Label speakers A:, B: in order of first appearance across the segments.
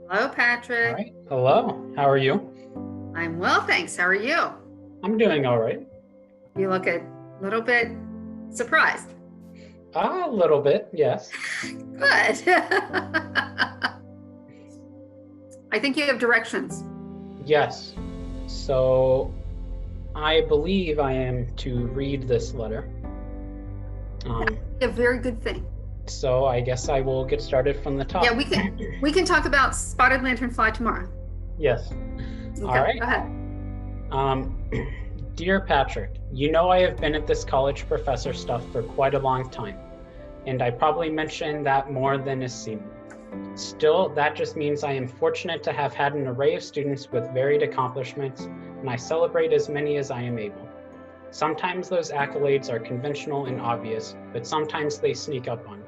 A: Hello,
B: All
A: Patrick.
B: right. Hello. How are you?
A: I'm well, thanks. How are you?
B: I'm doing all right.
A: You look a little bit surprised.
B: A little bit, yes.
A: Good. I think you have directions.
B: Yes. So I believe I am to read this letter.
A: A very good thing.
B: So I guess I will get started from the top.
A: Yeah, we can talk about spotted lanternfly tomorrow.
B: Yes.
A: Okay,
B: All right.
A: go ahead.
B: Dear Patrick, you know I have been at this college professor stuff for quite a long time, and I probably mention that more than is seen. Still, that just means I am fortunate to have had an array of students with varied accomplishments, and I celebrate as many as I am able. Sometimes those accolades are conventional and obvious, but sometimes they sneak up on me.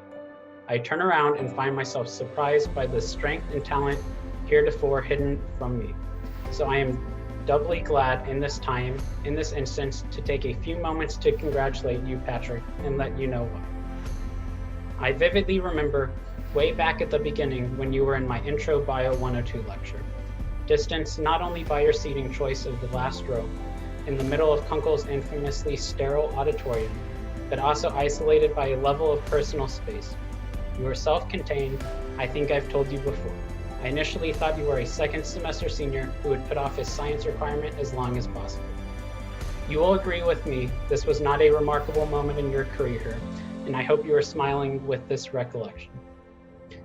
B: I turn around and find myself surprised by the strength and talent heretofore hidden from me. So I am doubly glad in this instance, to take a few moments to congratulate you, Patrick, and let you know why. I vividly remember way back at the beginning when you were in my Intro Bio 102 lecture, distanced not only by your seating choice of the last row, in the middle of Kunkel's infamously sterile auditorium, but also isolated by a level of personal space. You were self-contained, I think I've told you before. I initially thought you were a second semester senior who would put off his science requirement as long as possible. You will agree with me, this was not a remarkable moment in your career, and I hope you are smiling with this recollection.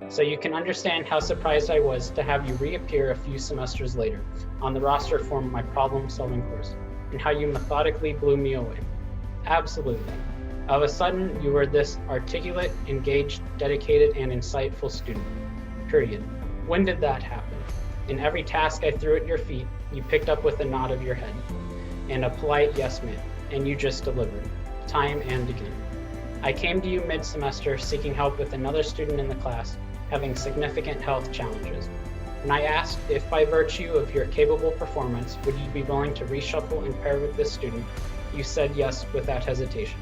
B: So you can understand how surprised I was to have you reappear a few semesters later on the roster for my problem-solving course, and how you methodically blew me away. Absolutely. All of a sudden, you were this articulate, engaged, dedicated, and insightful student. Period. When did that happen? In every task I threw at your feet, you picked up with a nod of your head and a polite yes ma'am, and you just delivered, time and again. I came to you mid-semester seeking help with another student in the class having significant health challenges. And I asked if by virtue of your capable performance, would you be willing to reshuffle and pair with this student? You said yes without hesitation.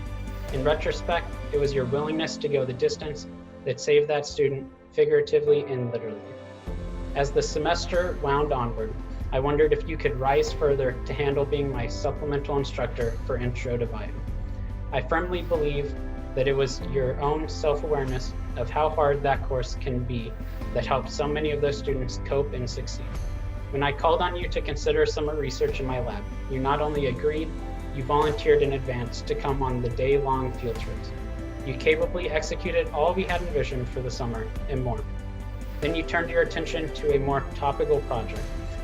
B: In retrospect, it was your willingness to go the distance that saved that student, figuratively and literally. As the semester wound onward, I wondered if you could rise further to handle being my supplemental instructor for Intro to Bio. I firmly believe that it was your own self-awareness of how hard that course can be that helped so many of those students cope and succeed. When I called on you to consider summer research in my lab, you not only agreed, you volunteered in advance to come on the day-long field trips. You capably executed all we had envisioned for the summer and more. Then you turned your attention to a more topical project,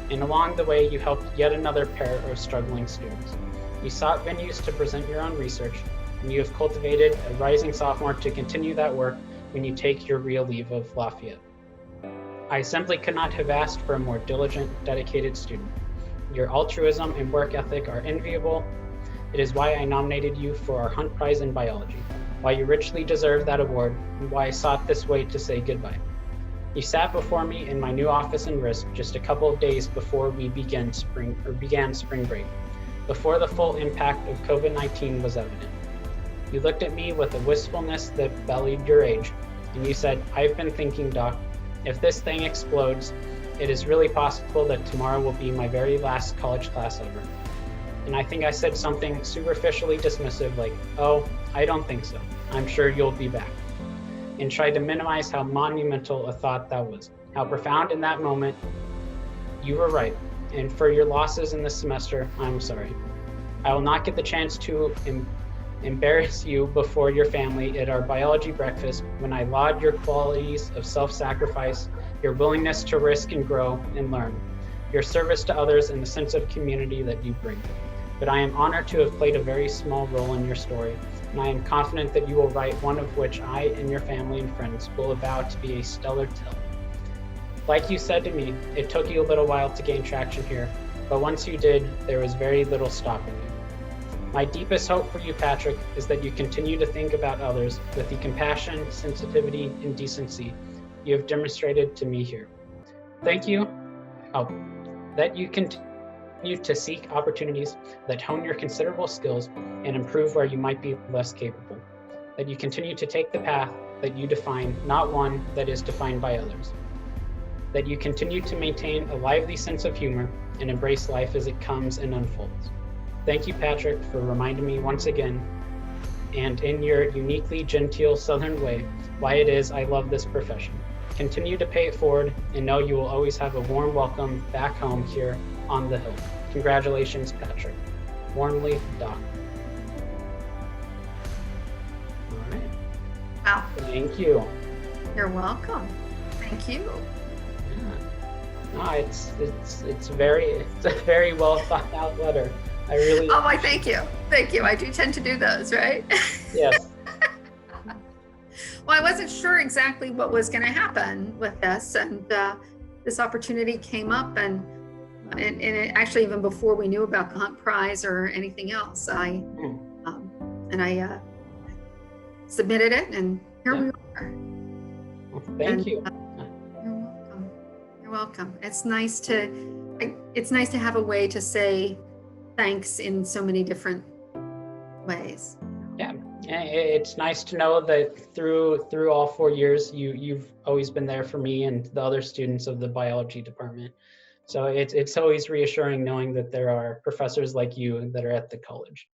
B: and along the way you helped yet another pair of struggling students. You sought venues to present your own research, and you have cultivated a rising sophomore to continue that work when you take your real leave of Lafayette. I simply could not have asked for a more diligent, dedicated student. Your altruism and work ethic are enviable. It is why I nominated you for our Hunt Prize in Biology, why you richly deserve that award, and why I sought this way to say goodbye. You sat before me in my new office in Risk just a couple of days before we began spring break, before the full impact of COVID-19 was evident. You looked at me with a wistfulness that belied your age, and you said, "I've been thinking, Doc, if this thing explodes, it is really possible that tomorrow will be my very last college class ever." And I think I said something superficially dismissive like, "Oh, I don't think so. I'm sure you'll be back." And tried to minimize how monumental a thought that was, how profound in that moment. You were right, and for your losses in this semester, I'm sorry. I will not get the chance to embarrass you before your family at our biology breakfast when I laud your qualities of self-sacrifice, your willingness to risk and grow and learn, your service to others, and the sense of community that you bring. But I am honored to have played a very small role in your story, and I am confident that you will write one of which I and your family and friends will avow to be a stellar tale. Like you said to me, it took you a little while to gain traction here, but once you did, there was very little stopping you. My deepest hope for you, Patrick, is that you continue to think about others with the compassion, sensitivity, and decency you have demonstrated to me here. Thank you. That you continue to seek opportunities that hone your considerable skills and improve where you might be less capable. That you continue to take the path that you define, not one that is defined by others. that you continue to maintain a lively sense of humor and embrace life as it comes and unfolds. Thank you, Patrick, for reminding me once again, and in your uniquely genteel Southern way, why it is I love this profession. Continue to pay it forward and know you will always have a warm welcome back home here on the Hill. Congratulations, Patrick. Warmly, Doc. All right.
A: Wow.
B: Thank you.
A: You're welcome. Thank you.
B: Yeah. No, it's a very well thought out letter. I really.
A: Oh, I thank you. Thank you. I do tend to do those, right?
B: Yes.
A: Well, I wasn't sure exactly what was going to happen with this, and this opportunity came up, and it actually, even before we knew about the Hunt Prize or anything else, I submitted it, and here we are.
B: Well, thank you.
A: You're welcome. You're welcome. It's nice to have a way to say thanks in so many different ways.
B: Yeah, it's nice to know that through all 4 years, you've always been there for me and the other students of the biology department. So it's always reassuring knowing that there are professors like you that are at the college.